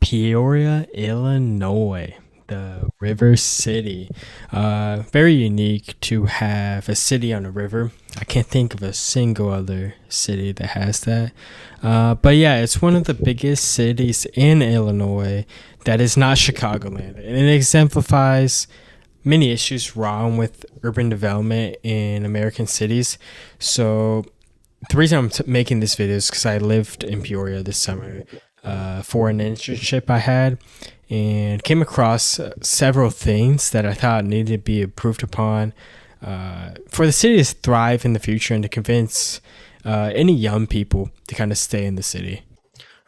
Peoria, Illinois, the River City. Very unique to have a city on a river. I can't think of a single other city that has that. But yeah, it's one of the biggest cities in Illinois that is not Chicagoland. And it exemplifies many issues wrong with urban development in American cities. So the reason I'm making this video is because I lived in Peoria this summer for an internship I had and came across several things that I thought needed to be improved upon for the city to thrive in the future and to convince any young people to kind of stay in the city.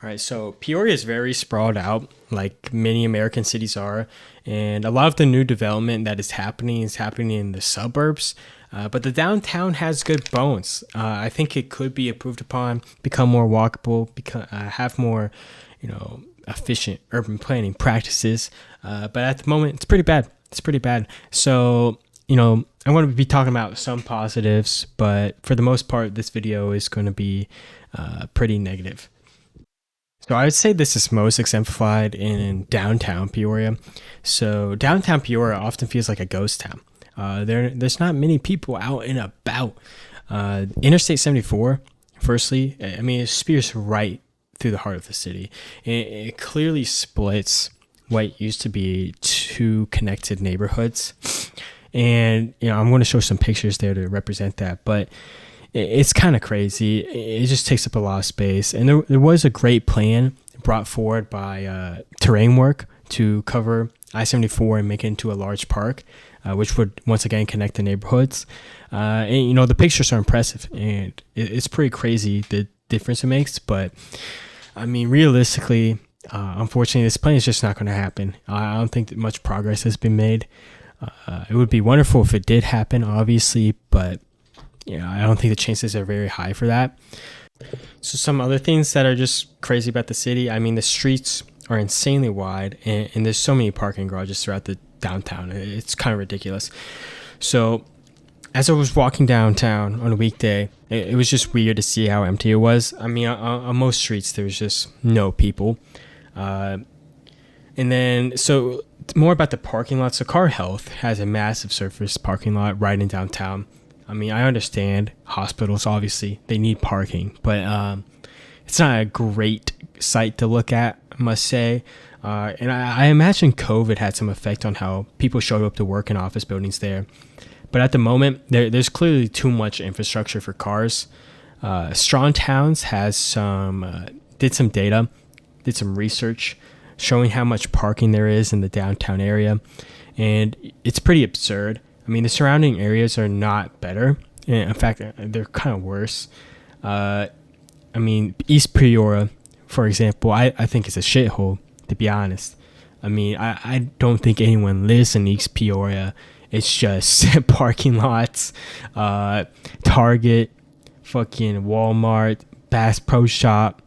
All right, so Peoria is very sprawled out, like many American cities are, and a lot of the new development that is happening in the suburbs. But the downtown has good bones. I think it could be improved upon, become more walkable, have more, efficient urban planning practices. But at the moment, it's pretty bad. It's pretty bad. So, I'm going to be talking about some positives, but for the most part, this video is going to be pretty negative. So I would say this is most exemplified in downtown Peoria. So downtown Peoria often feels like a ghost town. There's not many people out and about. Interstate 74, firstly, it spears right through the heart of the city. It clearly splits what used to be two connected neighborhoods. And, I'm going to show some pictures there to represent that. But it's kind of crazy. It just takes up a lot of space. And there was a great plan brought forward by terrain work to cover I-74 and make it into a large park, which would once again connect the neighborhoods. And the pictures are impressive, and it's pretty crazy the difference it makes. But realistically, unfortunately, this plan is just not going to happen. I don't think that much progress has been made. It would be wonderful if it did happen, obviously, but I don't think the chances are very high for that. So some other things that are just crazy about the city. The streets are insanely wide, and there's so many parking garages throughout the downtown. It's kind of ridiculous. So as I was walking downtown on a weekday, it was just weird to see how empty it was. On most streets, there was just no people. And then, so more about the parking lot. So Car Health has a massive surface parking lot right in downtown. I understand hospitals, obviously, they need parking, but it's not a great site to look at, I must say. And I imagine COVID had some effect on how people showed up to work in office buildings there. But at the moment, there's clearly too much infrastructure for cars. Strong Towns has did some data, did some research showing how much parking there is in the downtown area. And it's pretty absurd. The surrounding areas are not better. In fact, they're kind of worse. East Peoria, for example, I think it's a shithole, to be honest. I don't think anyone lives in East Peoria. It's just parking lots, Target, fucking Walmart, Bass Pro Shop.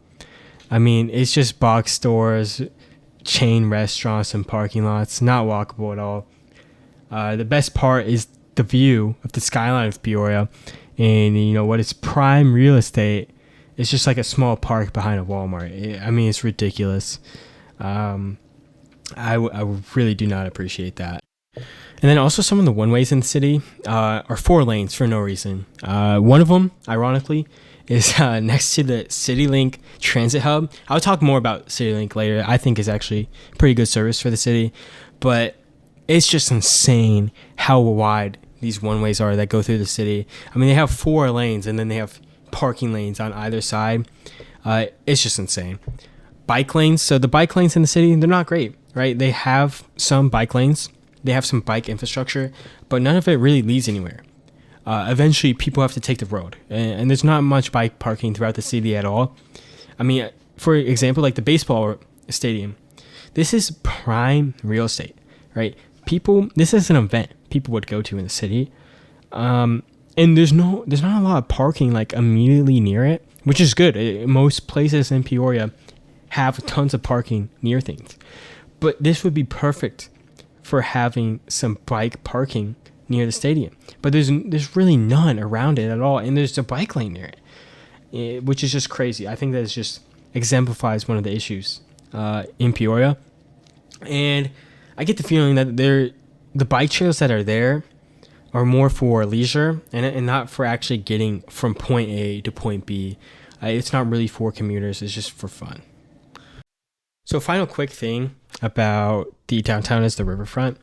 It's just box stores, chain restaurants, and parking lots. Not walkable at all. The best part is the view of the skyline of Peoria, and what is prime real estate. It's just like a small park behind a Walmart. It's ridiculous. I really do not appreciate that. And then also some of the one-ways in the city are 4 lanes for no reason. One of them, ironically, is next to the CityLink transit hub. I'll talk more about CityLink later. I think it's actually pretty good service for the city, but it's just insane how wide these one-ways are that go through the city. They have 4 lanes, and then they have parking lanes on either side. It's just insane. Bike lanes. So the bike lanes in the city, they're not great, right? They have some bike lanes. They have some bike infrastructure, but none of it really leads anywhere. Eventually, people have to take the road, and there's not much bike parking throughout the city at all. For example, like the baseball stadium. This is prime real estate, right? This is an event people would go to in the city, and there's not a lot of parking like immediately near it, which is good. Most places in Peoria have tons of parking near things, but this would be perfect for having some bike parking near the stadium. But there's really none around it at all, and there's a bike lane near it, which is just crazy. I think that just exemplifies one of the issues in Peoria, and I get the feeling that the bike trails that are there are more for leisure and not for actually getting from point A to point B. It's not really for commuters. It's just for fun. So, final quick thing about the downtown is the riverfront.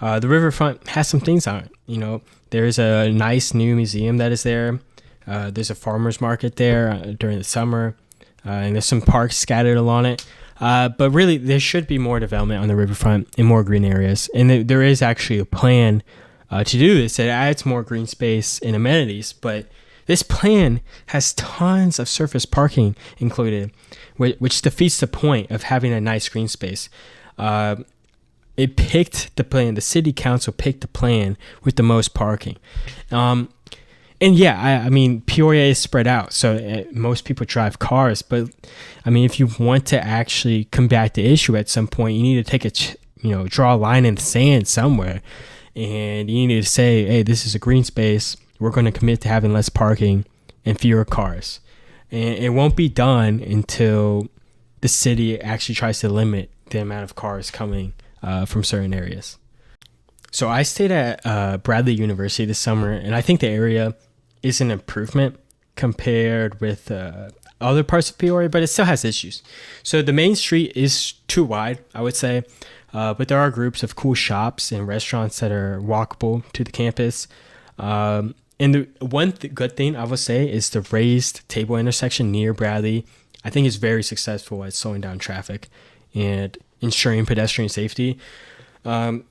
The riverfront has some things on it. There's a nice new museum that is there. There's a farmer's market there during the summer, and there's some parks scattered along it. But really, there should be more development on the riverfront and more green areas. And there is actually a plan to do this. It adds more green space and amenities, but this plan has tons of surface parking included, which defeats the point of having a nice green space. It picked the plan. The city council picked the plan with the most parking. And yeah, I mean, Peoria is spread out, so most people drive cars. But I mean, if you want to actually combat the issue at some point, you need to take draw a line in the sand somewhere, and you need to say, hey, this is a green space. We're going to commit to having less parking and fewer cars. And it won't be done until the city actually tries to limit the amount of cars coming from certain areas. So I stayed at Bradley University this summer, and I think the area is an improvement compared with other parts of Peoria, but it still has issues. So the main street is too wide, I would say, but there are groups of cool shops and restaurants that are walkable to the campus. And the one good thing I would say is the raised table intersection near Bradley. I think is very successful at slowing down traffic and ensuring pedestrian safety. When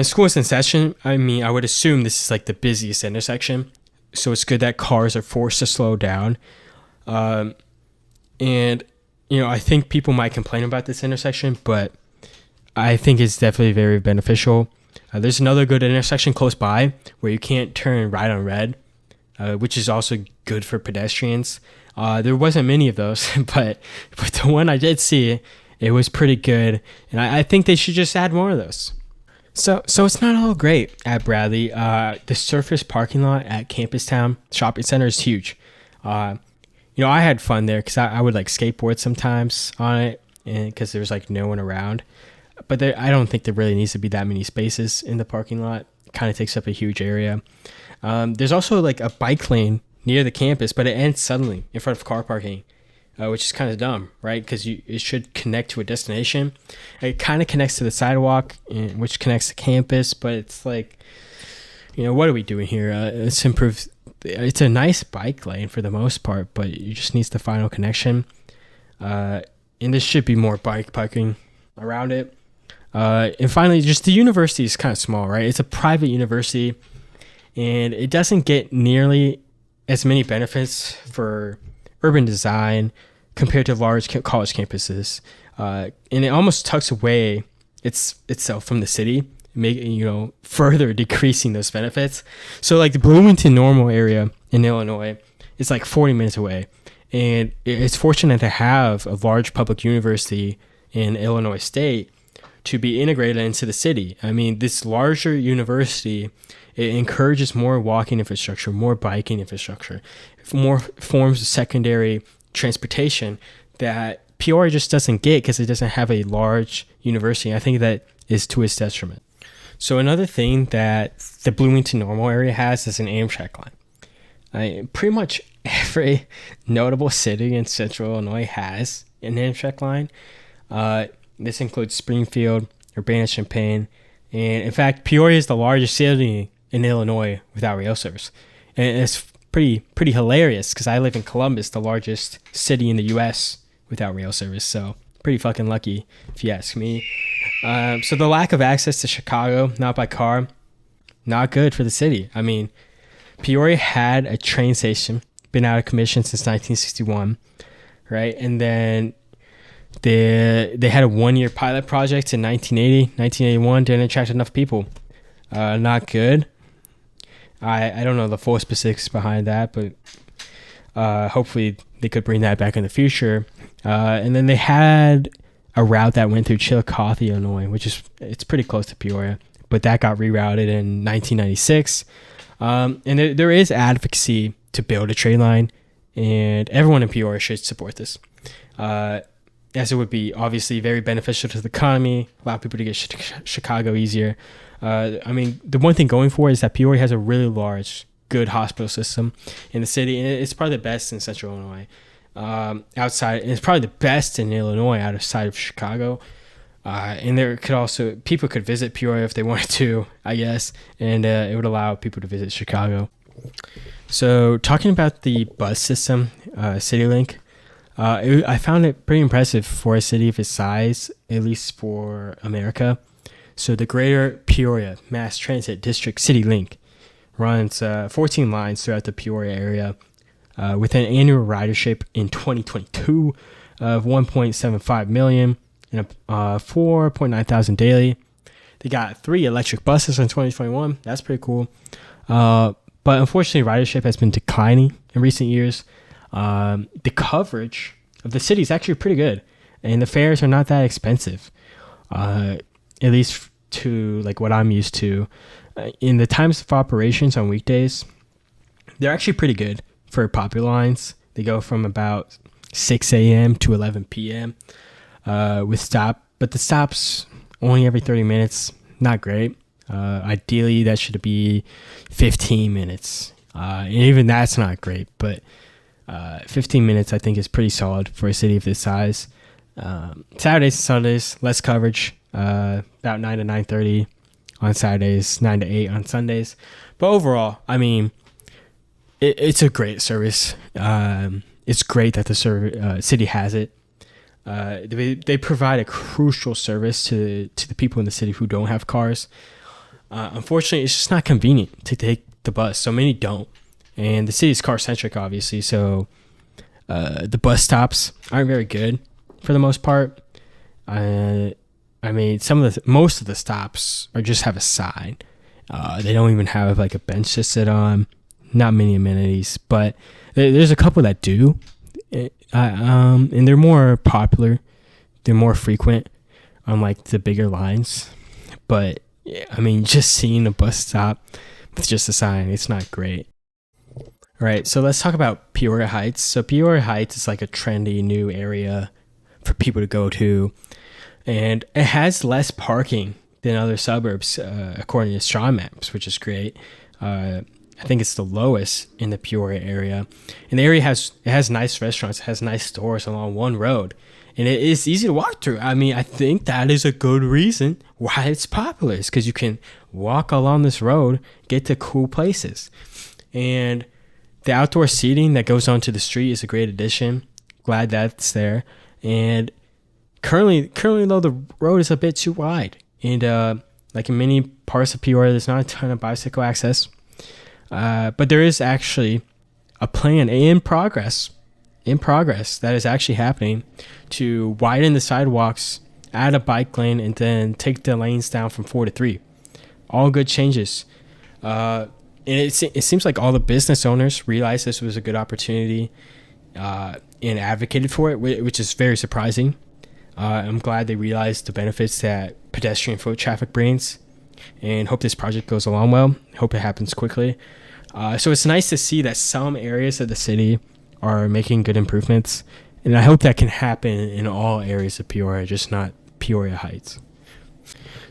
school is in session, I mean, I would assume this is like the busiest intersection. So it's good that cars are forced to slow down. And, I think people might complain about this intersection, but I think it's definitely very beneficial. There's another good intersection close by where you can't turn right on red, which is also good for pedestrians. There wasn't many of those, but the one I did see, it was pretty good. And I think they should just add more of those. So it's not all great at Bradley. The surface parking lot at Campus Town Shopping Center is huge. I had fun there because I would like skateboard sometimes on it, and because there's like no one around. But I don't think there really needs to be that many spaces in the parking lot. It kind of takes up a huge area. There's also like a bike lane near the campus, but it ends suddenly in front of car parking, which is kind of dumb, right? Because it should connect to a destination. It kind of connects to the sidewalk, which connects to campus, but it's like, what are we doing here? Let's improve. It's a nice bike lane for the most part, but it just needs the final connection. And there should be more bike parking around it. And finally, just the university is kind of small, right? It's a private university, and it doesn't get nearly as many benefits for urban design compared to large college campuses. And it almost tucks away itself from the city, further decreasing those benefits. So like the Bloomington Normal area in Illinois is like 40 minutes away. And it's fortunate to have a large public university in Illinois State to be integrated into the city. I mean, this larger university, it encourages more walking infrastructure, more biking infrastructure, more forms of secondary transportation that Peoria just doesn't get because it doesn't have a large university. I think that is to its detriment. So another thing that the Bloomington Normal area has is an Amtrak line. Pretty much every notable city in central Illinois has an Amtrak line. This includes Springfield, Urbana-Champaign, and in fact, Peoria is the largest city in Illinois without rail service. And it's pretty hilarious because I live in Columbus, the largest city in the U.S. without rail service. So pretty fucking lucky, if you ask me. So the lack of access to Chicago, not by car, not good for the city. I mean, Peoria had a train station, been out of commission since 1961, right? And then they had a 1-year pilot project in 1980, 1981, didn't attract enough people. Not good. I don't know the full specifics behind that, but hopefully they could bring that back in the future. And then they had a route that went through Chillicothe, Illinois, it's pretty close to Peoria, but that got rerouted in 1996. And there is advocacy to build a train line, and everyone in Peoria should support this. as it would be obviously very beneficial to the economy, allow people to get Chicago easier. I mean, the one thing going for it is that Peoria has a really large, good hospital system in the city, and it's probably the best in Central Illinois. Outside, and it's probably the best in Illinois outside of Chicago. And there could also people could visit Peoria if they wanted to, I guess, and it would allow people to visit Chicago. So talking about the bus system, CityLink, I found it pretty impressive for a city of its size, at least for America. So the Greater Peoria Mass Transit District CityLink runs 14 lines throughout the Peoria area with an annual ridership in 2022 of 1.75 million and 4.9 thousand daily. They got 3 electric buses in 2021. That's pretty cool. But unfortunately, ridership has been declining in recent years. The coverage of the city is actually pretty good, and the fares are not that expensive, at least to like what I'm used to. In the times of operations on weekdays, they're actually pretty good for popular lines. They go from about 6 a.m. to 11 p.m. But the stops only every 30 minutes. Not great. Ideally, that should be 15 minutes. And even that's not great, but 15 minutes I think is pretty solid for a city of this size. Saturdays and Sundays, less coverage, about 9 to 9:30 on Saturdays, 9 to 8 on Sundays. But overall, I mean, it's a great service. It's great that the city has it. They provide a crucial service to the people in the city who don't have cars. Unfortunately, it's just not convenient to take the bus. So many don't. And the city's car-centric, obviously. So the bus stops aren't very good for the most part. I mean, most of the stops just have a sign. They don't even have like a bench to sit on. Not many amenities, but there's a couple that do. And they're more popular. They're more frequent on like the bigger lines. But yeah, I mean, just seeing a bus stop with just a sign, it's not great. All right, so let's talk about Peoria Heights. So Peoria Heights is like a trendy new area for people to go to, and it has less parking than other suburbs, according to Strong Maps, which is great. I think it's the lowest in the Peoria area, and the area has nice restaurants, it has nice stores along one road, and it is easy to walk through. I mean, I think that is a good reason why it's popular. It's because you can walk along this road, get to cool places, and the outdoor seating that goes onto the street is a great addition. Glad that's there. And currently though, the road is a bit too wide, and like in many parts of Peoria, there's not a ton of bicycle access. But there is actually a plan in progress that is actually happening to widen the sidewalks, add a bike lane, and then take the lanes down from 4 to 3. All good changes. And it seems like all the business owners realized this was a good opportunity and advocated for it, which is very surprising. I'm glad they realized the benefits that pedestrian foot traffic brings, and hope this project goes along well. Hope it happens quickly. So it's nice to see that some areas of the city are making good improvements, and I hope that can happen in all areas of Peoria, just not Peoria Heights.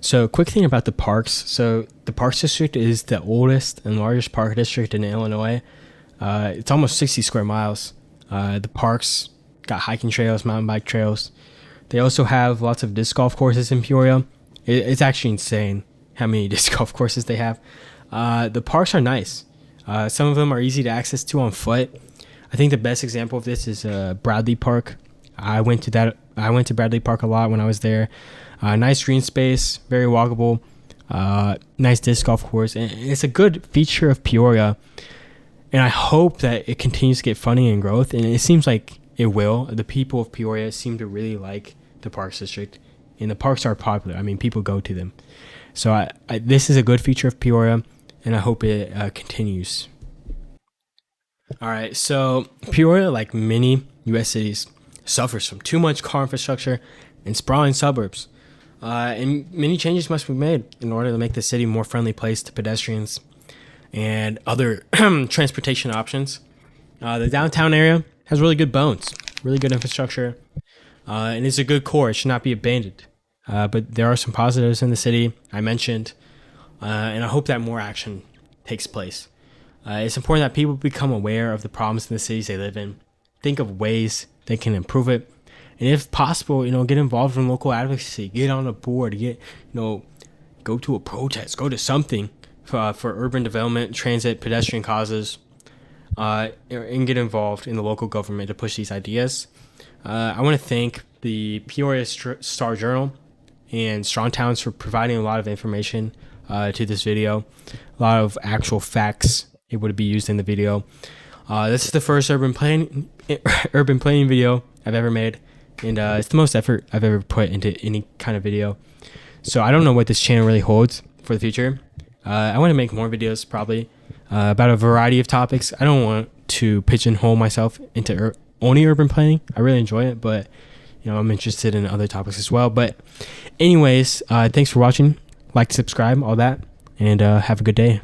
So quick thing about the parks. So the Parks District is the oldest and largest park district in Illinois. It's almost 60 square miles. The parks got hiking trails, mountain bike trails. They also have lots of disc golf courses in Peoria. It's actually insane how many disc golf courses they have. The parks are nice. Some of them are easy to access to on foot. I think the best example of this is Bradley Park. I went to Bradley Park a lot when I was there. Nice green space, very walkable. Nice disc golf course, and it's a good feature of Peoria. And I hope that it continues to get funding and growth, and it seems like it will. The people of Peoria seem to really like the Parks District, and the parks are popular. I mean, people go to them. So this is a good feature of Peoria, and I hope it continues. All right, so Peoria, like many U.S. cities, suffers from too much car infrastructure and sprawling suburbs. And many changes must be made in order to make the city a more friendly place to pedestrians and other transportation options. The downtown area has really good bones, really good infrastructure. and it's a good core. It should not be abandoned. But there are some positives in the city I mentioned, and I hope that more action takes place. It's important that people become aware of the problems in the cities they live in, think of ways they can improve it, and if possible, get involved in local advocacy, get on a board, go to a protest, go to something for urban development, transit, pedestrian causes, and get involved in the local government to push these ideas. I want to thank the Peoria Star Journal and Strong Towns for providing a lot of information to this video, a lot of actual facts. It would be used in the video. This is the first urban planning video I've ever made, and it's the most effort I've ever put into any kind of video. So I don't know what this channel really holds for the future. I want to make more videos probably about a variety of topics. I don't want to pigeonhole myself into only urban planning. I really enjoy it, but I'm interested in other topics as well. But anyways, thanks for watching. Like, subscribe, all that, and have a good day.